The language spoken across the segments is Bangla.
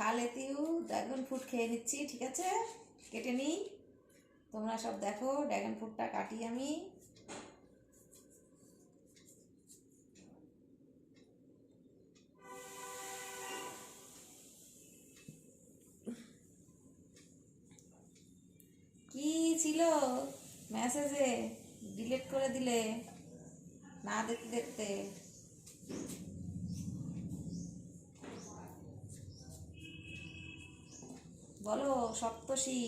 আলেতিউ ড্রাগন ফ্রুট খেয়ে নিচ্ছি, ঠিক আছে? কেটে নিই, তোমরা সব দেখো। ড্রাগন ফ্রুটটা কাটি আমি। কি ছিল মেসেজে? ডিলিট করে দিলে না দেখতে দেখতে। বলো সপ্তর্ষি।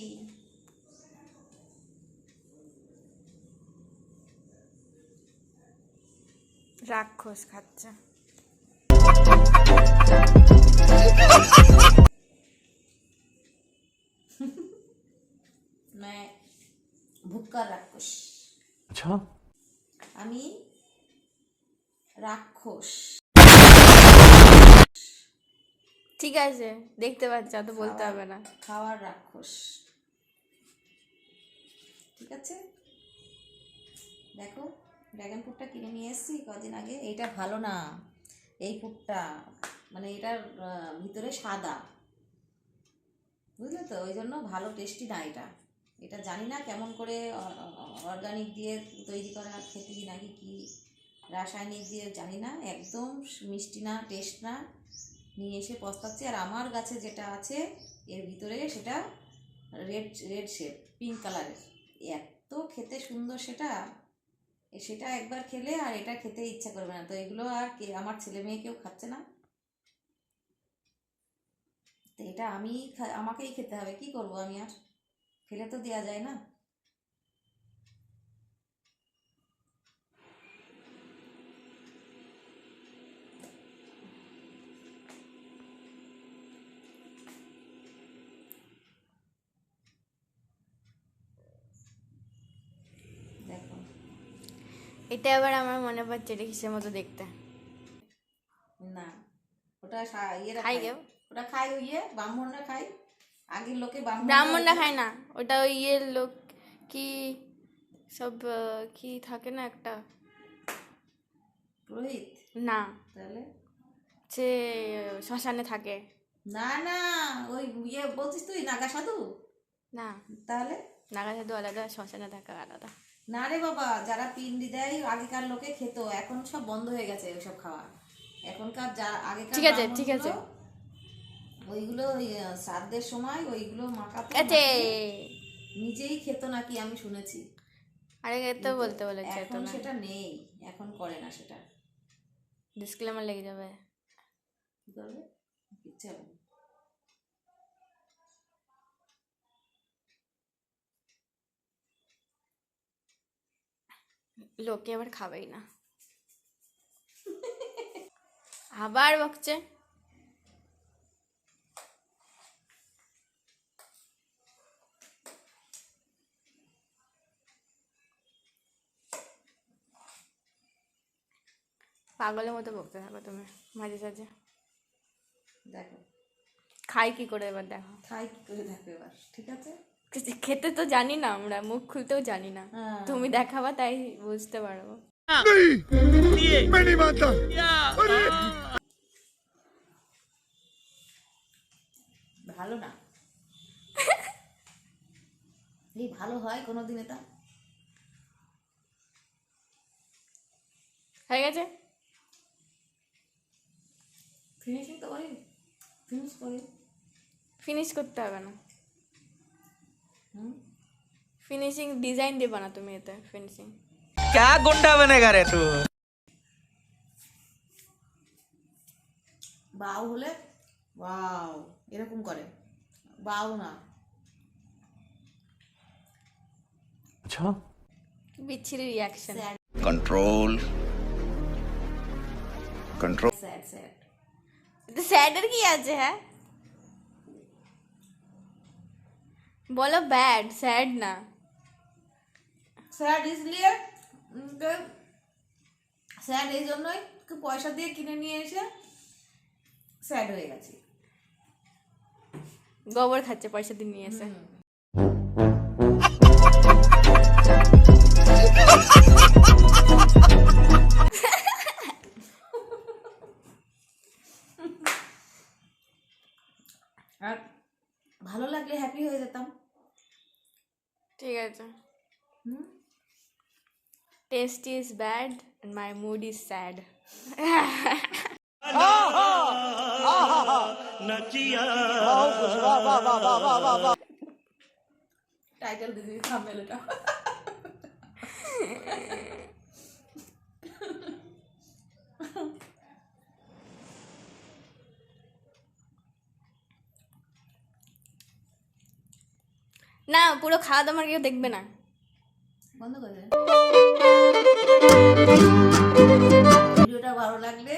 রাক্ষস খাচ্ছে। मैं ভুক্কার রাক্ষস। আচ্ছা, আমি রাক্ষস। ঠিক আছে, দেখতে পাচ্ছ, তো বলতে হবে না। খাওয়ার রাক্ষস, ঠিক আছে? দেখো ড্রাগন ফ্রুটটা কিনে নিয়ে এসেছি কদিন আগে। এইটা ভালো না, এই ফ্রুটটা মানে এটার ভিতরে সাদা, বুঝলে তো? ওই জন্য ভালো টেস্টি না এটা। এটা জানি না কেমন করে অর্গানিক দিয়ে তৈরি করা, খেতে কি নাকি কি রাসায়নিক দিয়ে জানি না, একদম মিষ্টি না, টেস্ট না। নিয়ে এসে পস্তাচ্ছি। আর আমার গাছে যেটা আছে এর ভিতরে সেটা রেড শেপ, পিঙ্ক কালারের, এত খেতে সুন্দর সেটা। সেটা একবার খেলে আর এটা খেতে ইচ্ছা করবে না। তো এগুলো আর কে, আমার ছেলে মেয়ে কেউ খাচ্ছে না, তো এটা আমাকেই খেতে হবে। কি করব আমি, আর ফেলে তো দেওয়া যায় না। দেখো এটা আবার আমার মনে পড়ছে এটা কিসের মতো দেখতে। না, ওটা ইয়েরা খাই খায়, কেউ? ওটা খায় ওই ব্রাহ্মণরা খায়। আগের লোকে ব্রাহ্মণরা খায় না, ওটা ওই লোক কি সব কি থাকে না একটা, পুরোহিত না তাহলে। সে শ্মশানে থাকে। না না, ওই বলছিস তুই নাগা সাধু? না, তাহলে নাগা সাধু আলাদা, শ্মশানে থাকা আলাদা। না রে বাবা, যারা পিন্ডি দেয় আগেকার লোকে খেত, এখন সব বন্ধ হয়ে গেছে ওইসব খাওয়া। এখনকার যা আগেকার ঠিক আছে, ঠিক আছে, ওইগুলো ওই শ্রাদ্ধের সময় ওইগুলো মাখাতো, আছে। নিজেই খেত নাকি আমি শুনেছি। আরে তো বলতে বলেছে তো এখন না, সেটা নেই, এখন করে না সেটা। ডিসক্লেমার লেগে যাবে। কি করবে? ইচ্ছা হবে না। লোকে আবার খাবেই না, আবার বকছে। পাগলের মতো বকতে থাকো তুমি মাঝে সাঝে। দেখো খাই কি করে এবার দেখো। খাই কি করে দেখো এবার, ঠিক আছে? খেতে তো জানি না, আমরা মুখ খুলতেও জানি না, হ্যাঁ। তুমি দেখাবা তাই বুঝতে পারবো। ভালো না, এই ভালো হয় কোনোদিন এটা? হয়ে গেছে, ফিনিশিং তো করি, ফিনিশ করি। ফিনিশ করতে হবে না, হুম, ফিনিশিং ডিজাইন দেবা না তুমি এতে। ফিনিশিং क्या गुंडा बनेगा रे तू? বাউ হলে ওয়াও এরকম করে, বাউ না। अच्छा, বিচ্ছিরি reaction. Control control. Sad sad. স্যাডের কি আছে? হ্যাঁ বলো, ব্যাড, স্যাড না। স্যাড ইসলিয়ে, স্যাড এই জন্যই পয়সা দিয়ে কিনে নিয়ে এসে স্যাড হয়ে গেছি। গোবর খাচ্ছে পয়সা দিয়ে নিয়ে এসে। থাকলে হ্যাপি হয়ে যেতাম। ঠিক আছে। Hmm, taste is bad and my mood is sad. Title দিয়ে দিবি থাম্বনেলটা। না, পুরো খাওয়া দাওয়া কেউ দেখবে না। বন্ধ করে দে। ভিডিওটা ভালো লাগলে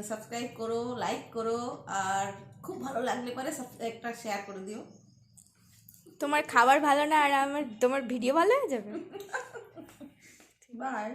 সাবস্ক্রাইব করো, লাইক করো, আর খুব ভালো লাগলে পরে একটা শেয়ার করে দিও। তোমার খাবার ভালো না আর তোমার ভিডিও ভালো হয়ে যাবে। বাই।